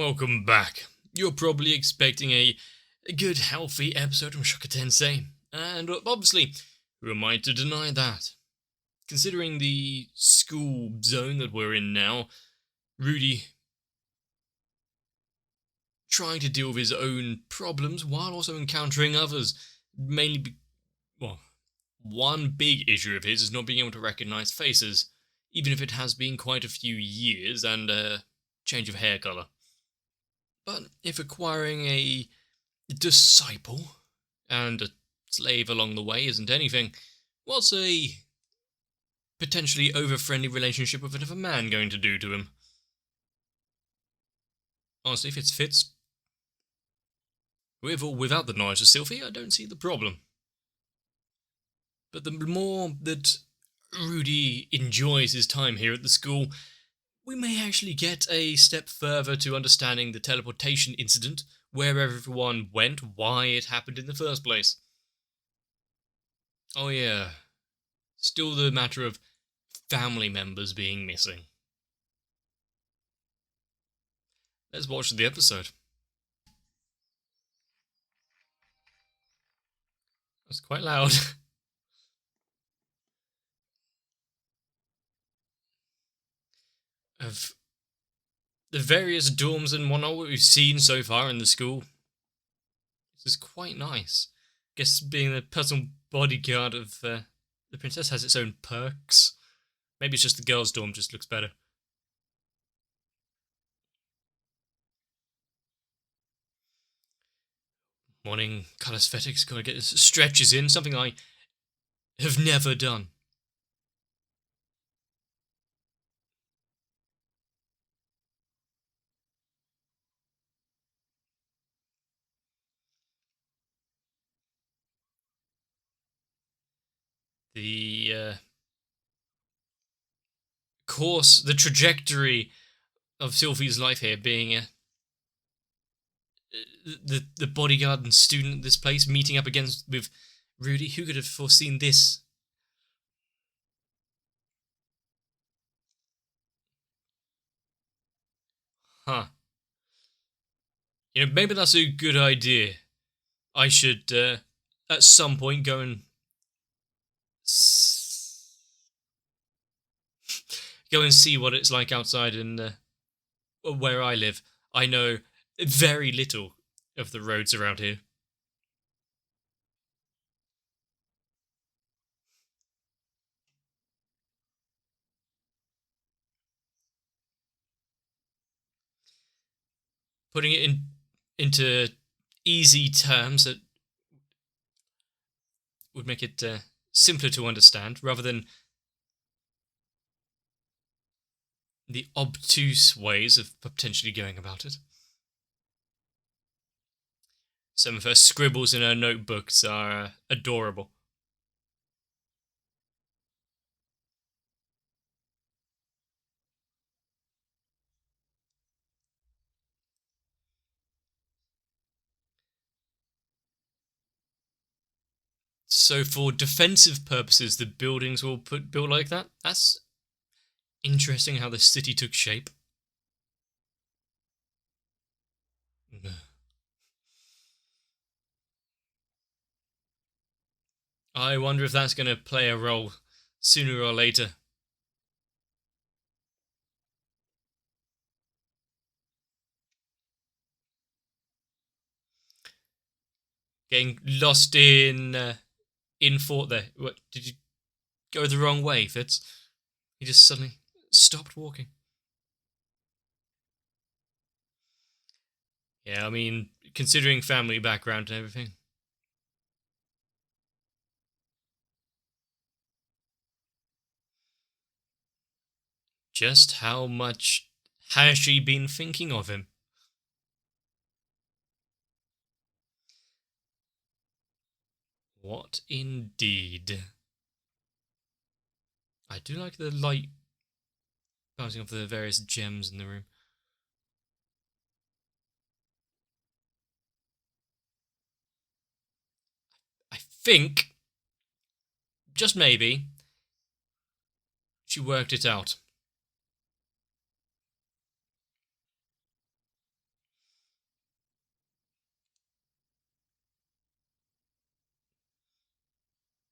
Welcome back. You're probably expecting a good, healthy episode of Mushoku Tensei, and obviously, who am I to deny that? Considering the school zone that we're in now, Rudy trying to deal with his own problems while also encountering others, one big issue of his is not being able to recognize faces, even if it has been quite a few years and a change of hair colour. But if acquiring a disciple and a slave along the way isn't anything, what's a potentially over-friendly relationship with another man going to do to him? Honestly, if it fits, with or without the knowledge of Sophie, I don't see the problem. But the more that Rudy enjoys his time here at the school, we may actually get a step further to understanding the teleportation incident, where everyone went, why it happened in the first place. Oh yeah, still the matter of family members being missing. Let's watch the episode. That's quite loud. Of the various dorms and whatnot we've seen so far in the school, this is quite nice. Guess being the personal bodyguard of the princess has its own perks. Maybe it's just the girls' dorm just looks better. Morning calisthenics, gotta get stretches in, something I have never done. The course, the trajectory of Sylvie's life here being the bodyguard and student at this place, meeting up with Rudy. Who could have foreseen this? Huh. Maybe that's a good idea. I should, at some point, go and see what it's like outside in where I live. I know very little of the roads around here. Putting it into easy terms that would make it simpler to understand, rather than the obtuse ways of potentially going about it. Some of her scribbles in her notebooks are adorable. So for defensive purposes, the buildings were built like that? That's interesting how the city took shape. I wonder if that's going to play a role sooner or later. Getting lost in thought there. What, did you go the wrong way, Fitz? He just suddenly stopped walking. Yeah, I mean, considering family background and everything. Just how much has she been thinking of him? What indeed? I do like the light bouncing off the various gems in the room. I think, just maybe, she worked it out.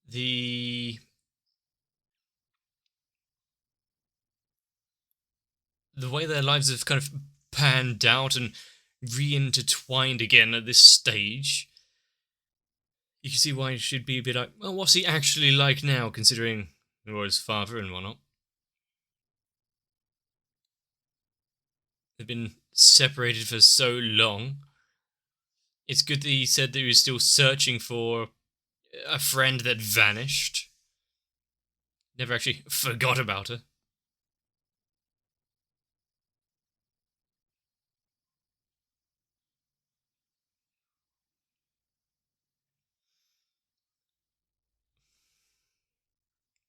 the way their lives have kind of panned out and re-intertwined again at this stage, you can see why it should be a bit like, well, what's he actually like now, considering his father and whatnot. They've been separated for so long. It's good that he said that he was still searching for a friend that vanished. Never actually forgot about her.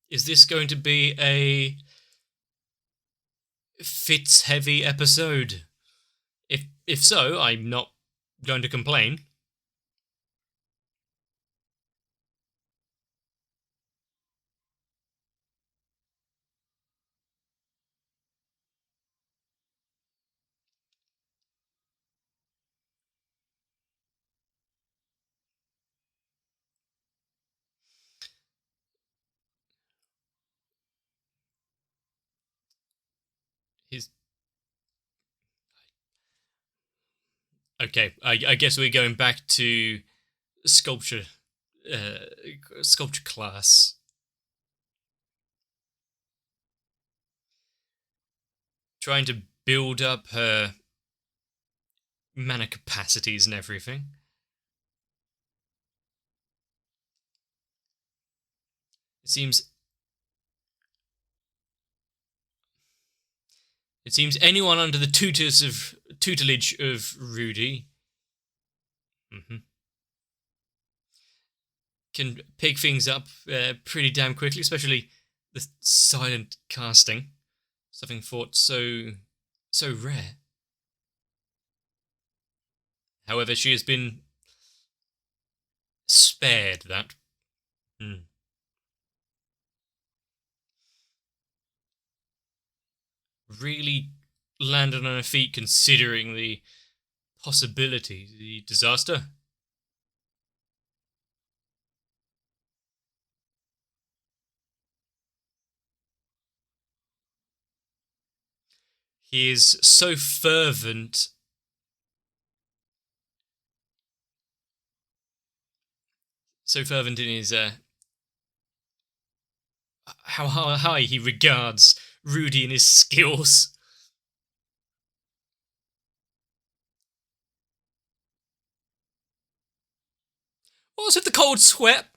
Is this going to be a Fitz-heavy episode? If so, I'm not going to complain. His Okay, I guess we're going back to sculpture, sculpture class. Trying to build up her mana capacities and everything. It seems anyone under the tutelage of Rudy can pick things up pretty damn quickly, especially the silent casting. Something thought so rare. However, she has been spared that. Really landed on her feet considering the possibility, the disaster. He is so fervent. So fervent in his how high he regards Rudy and his skills. What was with the cold sweat?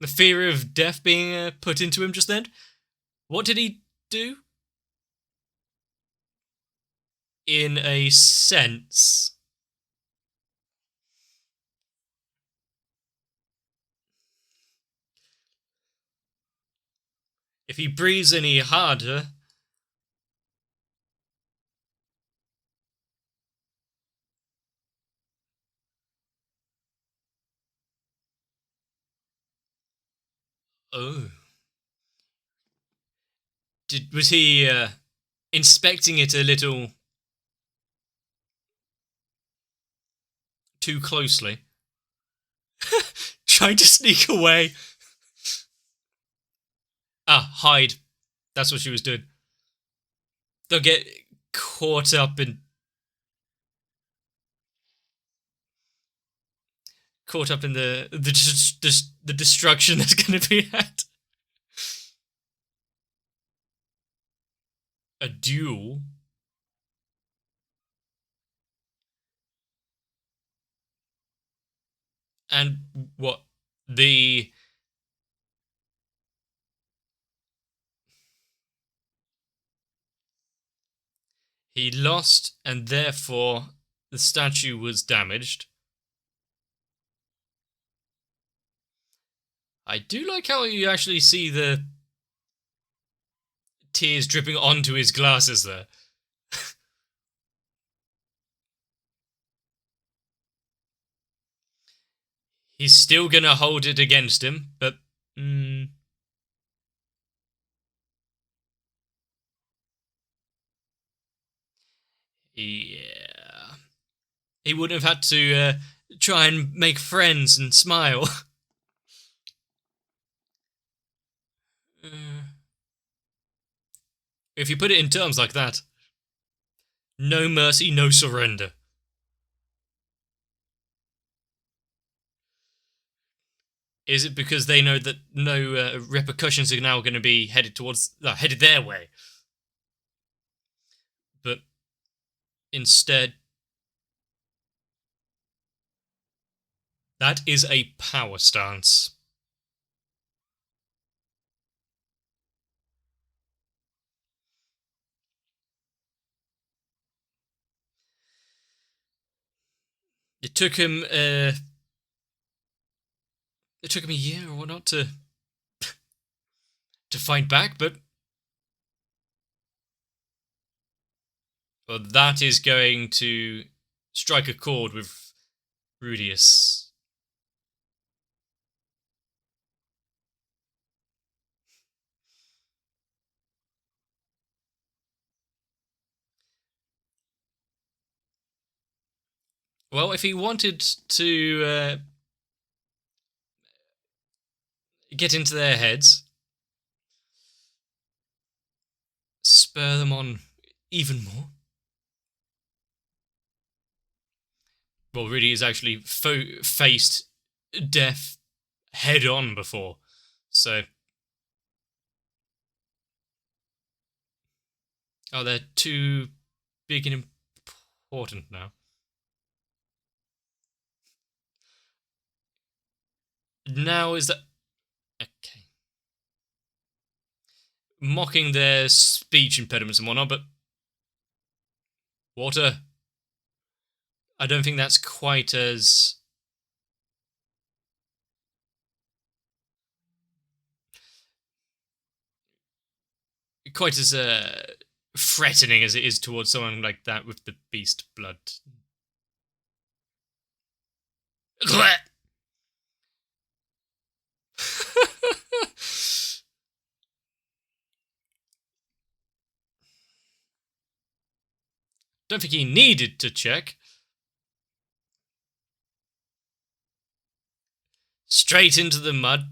The fear of death being put into him just then? What did he do? In a sense. If he breathes any harder, oh. Was he inspecting it a little too closely? Trying to sneak away. Hide. That's what she was doing. They'll get caught up in the destruction that's going to be had. A duel. And what the he lost, and therefore the statue was damaged. I do like how you actually see the tears dripping onto his glasses there. He's still gonna hold it against him, but yeah, he wouldn't have had to try and make friends and smile. If you put it in terms like that, no mercy, no surrender. Is it because they know that no repercussions are now going to be headed their way? But instead, that is a power stance. It took him a year or whatnot to fight back, but that is going to strike a chord with Rudius. Well, if he wanted to get into their heads, spur them on even more. Well, Rudy has actually faced death head on before, so. Oh, they're too big and important now. Now is that. Okay. Mocking their speech impediments and whatnot, but. Water. I don't think that's quite as. Threatening as it is towards someone like that with the beast blood. Don't think he needed to check. Straight into the mud.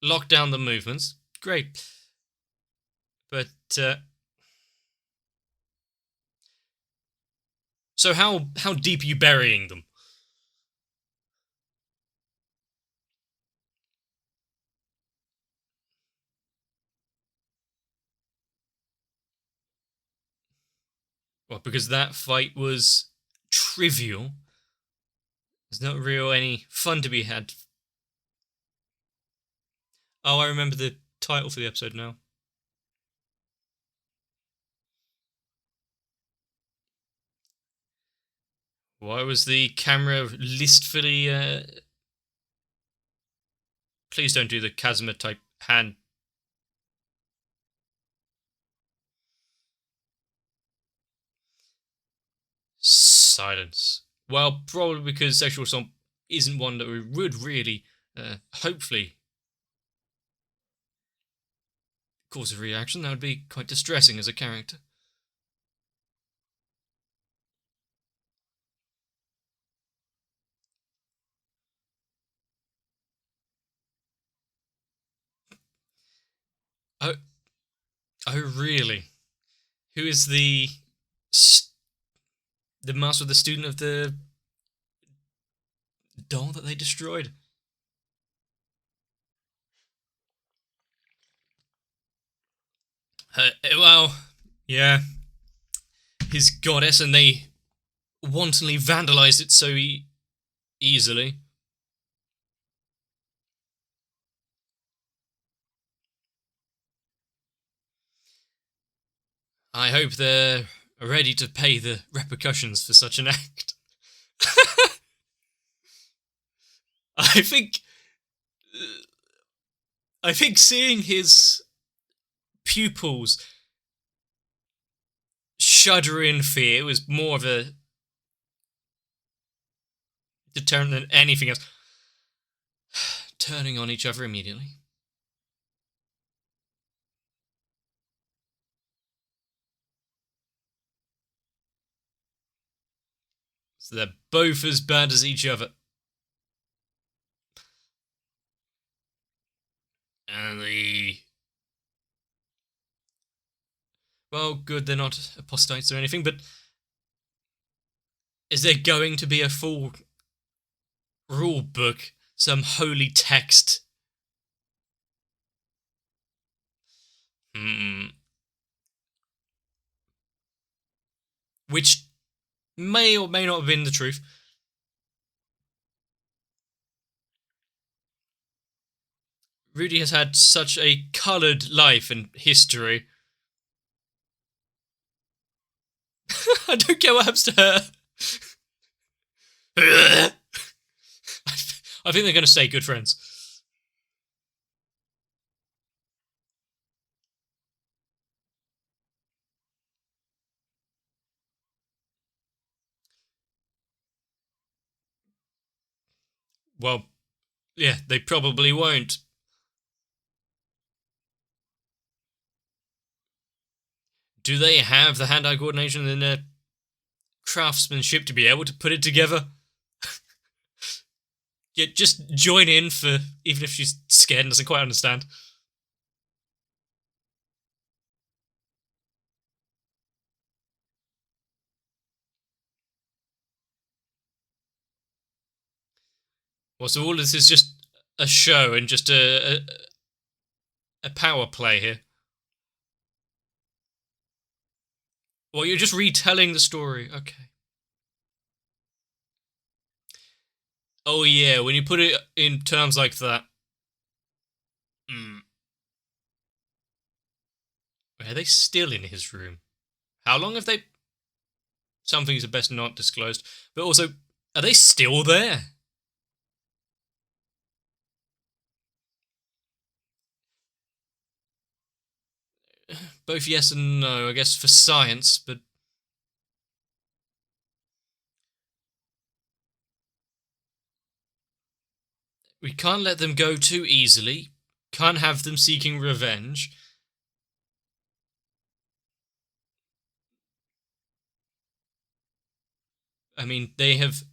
Lock down the movements. Great. But, so how deep are you burying them? Well, because that fight was trivial. There's not real any fun to be had. Oh, I remember the title for the episode now. Why was the camera listfully... Please don't do the Kazuma type hand. Silence. Well, probably because sexual assault isn't one that we would really, hopefully, cause a reaction. That would be quite distressing as a character. Oh, really? Who is the master of the student of the doll that they destroyed? Well, yeah. His goddess, and they wantonly vandalized it so easily. I hope they're ready to pay the repercussions for such an act. I think seeing his pupils shudder in fear was more of a deterrent than anything else. Turning on each other immediately. So they're both as bad as each other. And well, good, they're not apostates or anything, but is there going to be a full rule book, some holy text? Which may or may not have been the truth. Rudy has had such a coloured life and history. I don't care what happens to her. I think they're going to stay good friends. Well, yeah, they probably won't. Do they have the hand-eye coordination and their craftsmanship to be able to put it together? Yeah, just join in for, even if she's scared and doesn't quite understand. Well, so all this is just a show and just a power play here. Well, you're just retelling the story. Okay. Oh yeah, when you put it in terms like that. Are they still in his room? How long have they... Some things are best not disclosed. But also, are they still there? Both yes and no, I guess, for science, but... We can't let them go too easily. Can't have them seeking revenge. I mean, they have...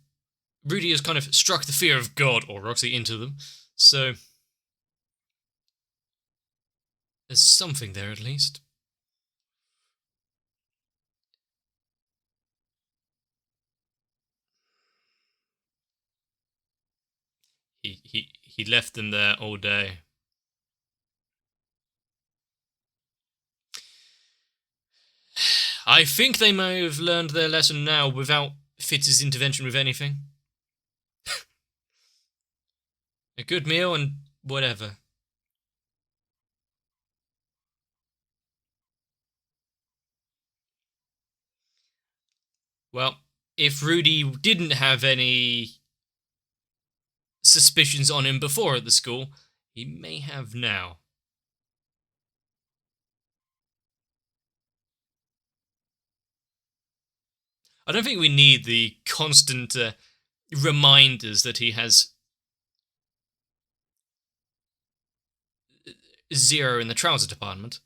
Rudy has kind of struck the fear of God, or Roxy, into them, so... There's something there, at least. He left them there all day. I think they may have learned their lesson now without Fitz's intervention with anything. A good meal and whatever. Well, if Rudy didn't have any suspicions on him before at the school, he may have now. I don't think we need the constant reminders that he has zero in the trouser department.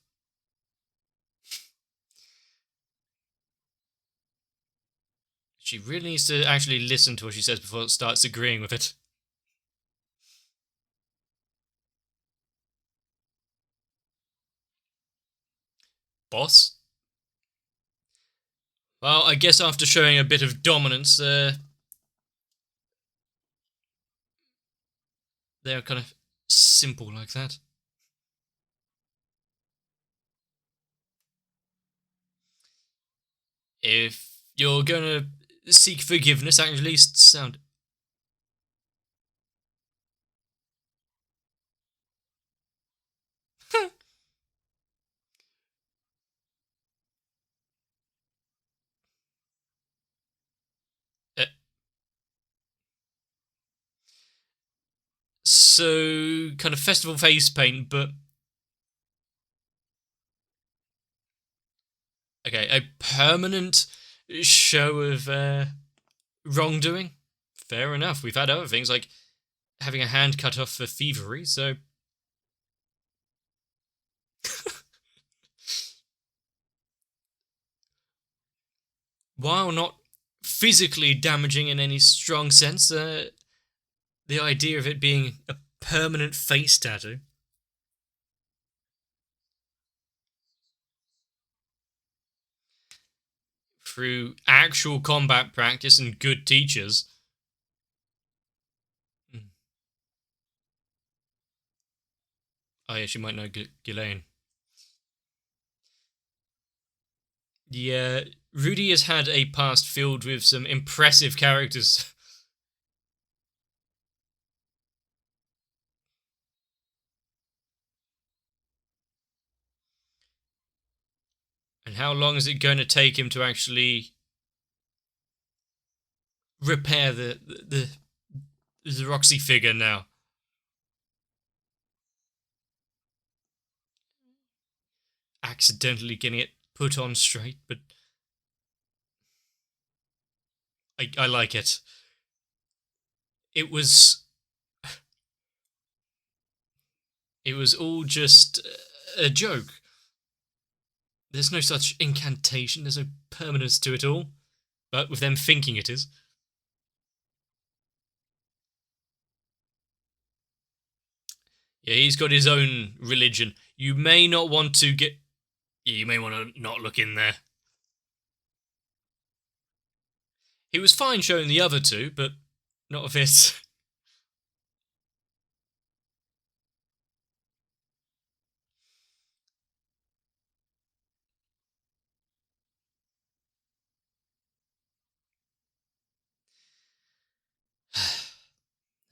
She really needs to actually listen to what she says before it starts agreeing with it. Boss? Well, I guess after showing a bit of dominance, they're kind of simple like that. If you're gonna seek forgiveness, at least sound... So, kind of festival face paint, but... Okay, a permanent show of wrongdoing? Fair enough. We've had other things, like having a hand cut off for thievery, so... While not physically damaging in any strong sense, the idea of it being a permanent face tattoo. through actual combat practice and good teachers. Oh yeah, she might know Ghislaine. Yeah, Rudy has had a past filled with some impressive characters. And how long is it going to take him to actually repair the Roxy figure now? Accidentally getting it put on straight, but I like it. It was all just a joke. There's no such incantation, there's no permanence to it all. But with them thinking it is. Yeah, he's got his own religion. You may not want to get... Yeah, you may want to not look in there. He was fine showing the other two, but not with it.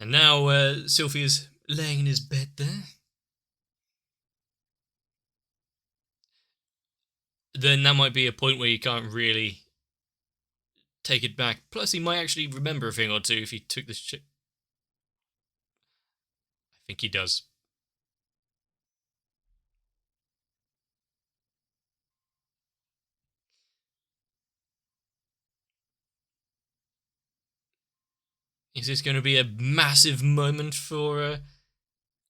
And now Sophie is laying in his bed there. Then that might be a point where you can't really take it back. Plus, he might actually remember a thing or two if he took this shit. I think he does. Is this going to be a massive moment for her,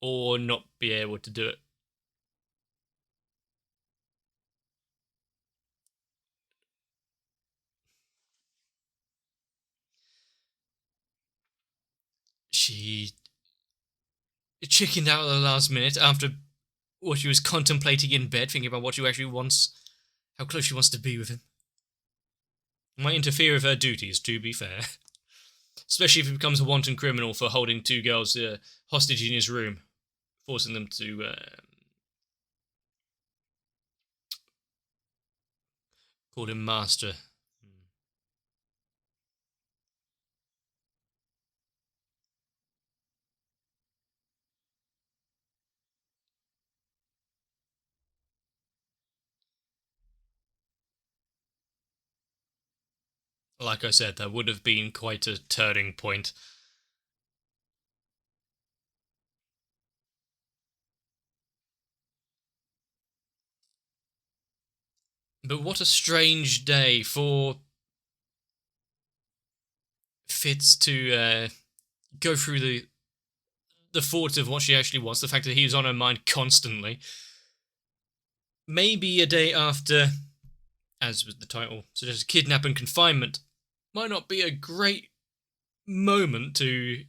or not be able to do it? She chickened out at the last minute after what she was contemplating in bed, thinking about what she actually wants, how close she wants to be with him. It might interfere with her duties, to be fair. Especially if he becomes a wanton criminal for holding two girls hostage in his room, forcing them to call him master. Like I said, that would have been quite a turning point. But what a strange day for Fitz to go through the thought of what she actually wants, the fact that he was on her mind constantly. Maybe a day after, as with the title suggests, kidnap and confinement, might not be a great moment to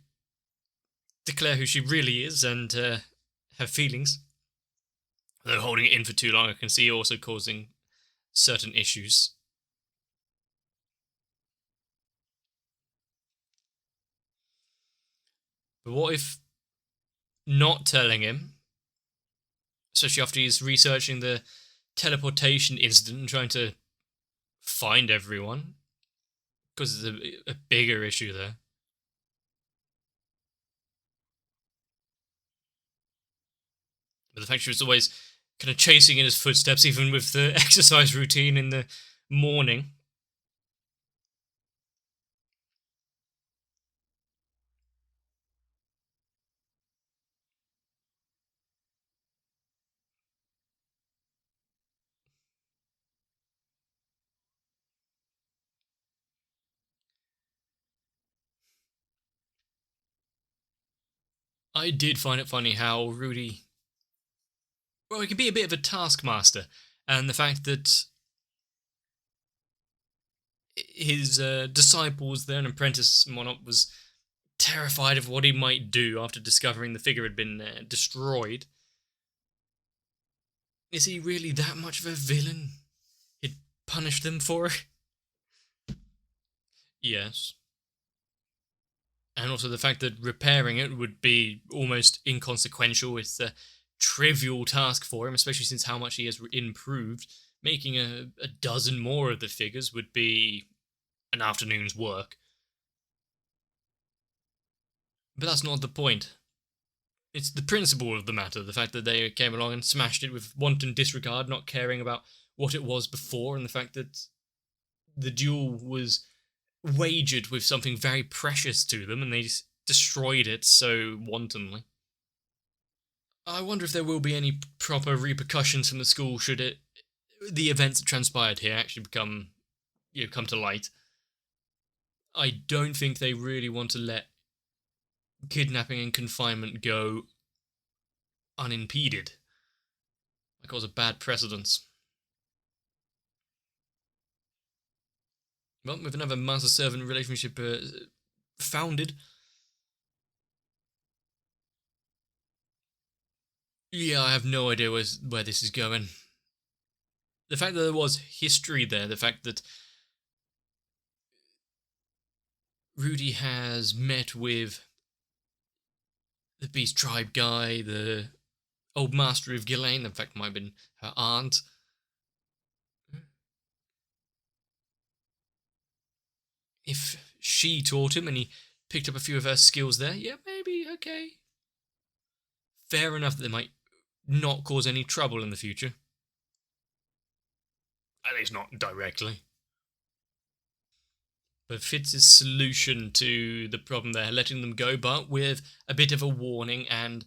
declare who she really is and her feelings. Though holding it in for too long, I can see also causing certain issues. But what if not telling him, especially after he's researching the teleportation incident and trying to find everyone? Because there's a bigger issue there. But the fact she was always kind of chasing in his footsteps, even with the exercise routine in the morning. I did find it funny how Rudy, well, he can be a bit of a taskmaster, and the fact that his disciples there, an apprentice and whatnot, was terrified of what he might do after discovering the figure had been destroyed. Is he really that much of a villain? He'd punish them for it? Yes. And also the fact that repairing it would be almost inconsequential. It's a trivial task for him, especially since how much he has improved. Making a dozen more of the figures would be an afternoon's work. But that's not the point. It's the principle of the matter, the fact that they came along and smashed it with wanton disregard, not caring about what it was before, and the fact that the duel was wagered with something very precious to them, and they just destroyed it so wantonly. I wonder if there will be any proper repercussions from the school should the events that transpired here actually come to light. I don't think they really want to let kidnapping and confinement go unimpeded. That cause a bad precedence. Well, with another master-servant relationship founded. Yeah, I have no idea where this is going. The fact that there was history there, the fact that Rudy has met with the Beast Tribe guy, the old master of Ghislaine, in fact, might have been her aunt. If she taught him and he picked up a few of her skills there, yeah, maybe, okay. Fair enough that they might not cause any trouble in the future. At least not directly. But Fitz's solution to the problem there, letting them go, but with a bit of a warning and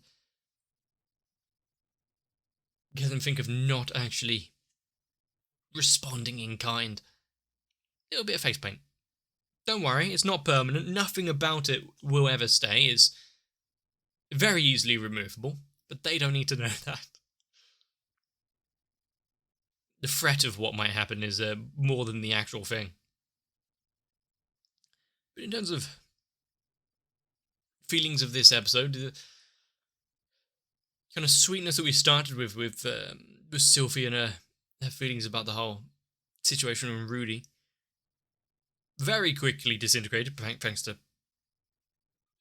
get them think of not actually responding in kind. It'll be a face paint. Don't worry, it's not permanent. Nothing about it will ever stay. It's very easily removable, but they don't need to know that. The threat of what might happen is more than the actual thing. But in terms of feelings of this episode, the kind of sweetness that we started with Sophie and her feelings about the whole situation with Rudy, very quickly disintegrated thanks to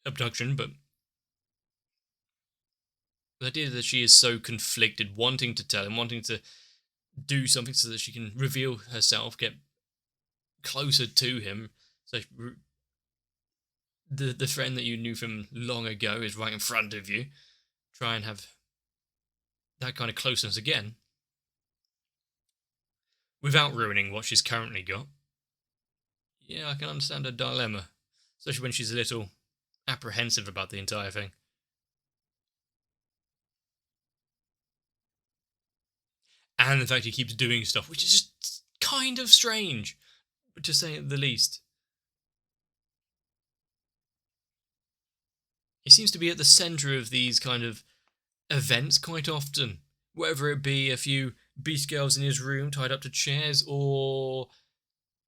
abduction, but the idea that she is so conflicted, wanting to tell him, wanting to do something so that she can reveal herself, get closer to him, so the friend that you knew from long ago is right in front of you, try and have that kind of closeness again, without ruining what she's currently got. Yeah, I can understand her dilemma, especially when she's a little apprehensive about the entire thing. And the fact he keeps doing stuff, which is just kind of strange, to say the least. He seems to be at the centre of these kind of events quite often, whether it be a few beast girls in his room tied up to chairs, or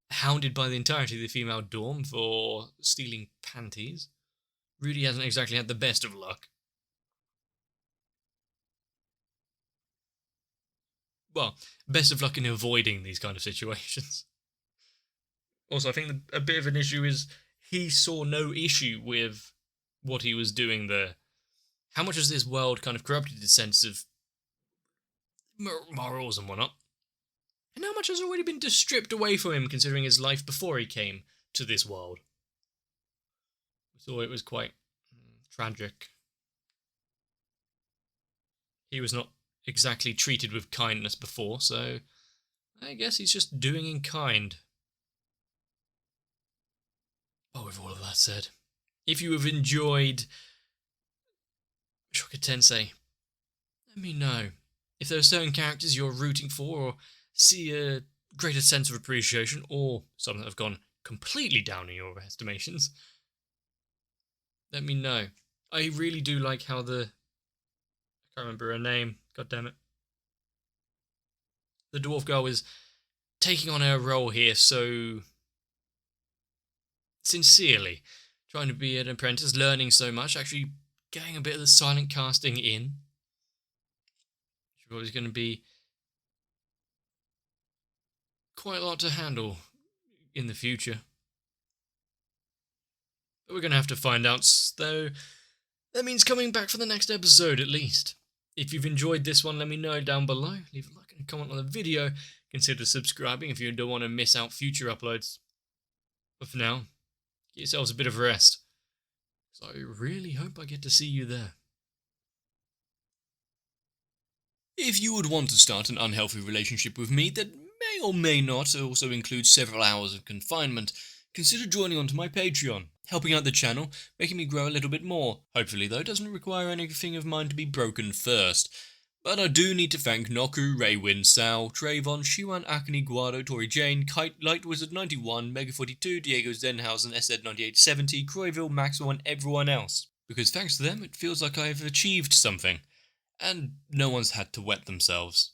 hounded by the entirety of the female dorm for stealing panties. Rudy hasn't exactly had the best of luck. Well, best of luck in avoiding these kind of situations. Also, I think a bit of an issue is he saw no issue with what he was doing there. How much has this world kind of corrupted his sense of morals and whatnot? And how much has already been stripped away from him considering his life before he came to this world? So it was quite tragic. He was not exactly treated with kindness before, so I guess he's just doing in kind. But with all of that said, if you have enjoyed Mushoku Tensei, let me know. If there are certain characters you're rooting for, or see a greater sense of appreciation, or some that have gone completely down in your estimations, let me know. I really do like how I can't remember her name, god damn it. The dwarf girl is taking on her role here so sincerely, trying to be an apprentice, learning so much, actually getting a bit of the silent casting in. She's always going to be quite a lot to handle in the future. But we're going to have to find out, though that means coming back for the next episode at least. If you've enjoyed this one, let me know down below. Leave a like and a comment on the video. Consider subscribing if you don't want to miss out future uploads. But for now, get yourselves a bit of rest. So I really hope I get to see you there. If you would want to start an unhealthy relationship with me that may or may not also include several hours of confinement, consider joining onto my Patreon, helping out the channel, making me grow a little bit more. Hopefully though, it doesn't require anything of mine to be broken first. But I do need to thank Noku, Raywin, Sal, Trayvon, Shiwan, Akane, Guado, Tori Jane, Kite, Light Wizard 91, Mega 42, Diego Zenhausen, SZ 9870, Croyville, Maxwell and everyone else. Because thanks to them, it feels like I've achieved something. And no one's had to wet themselves.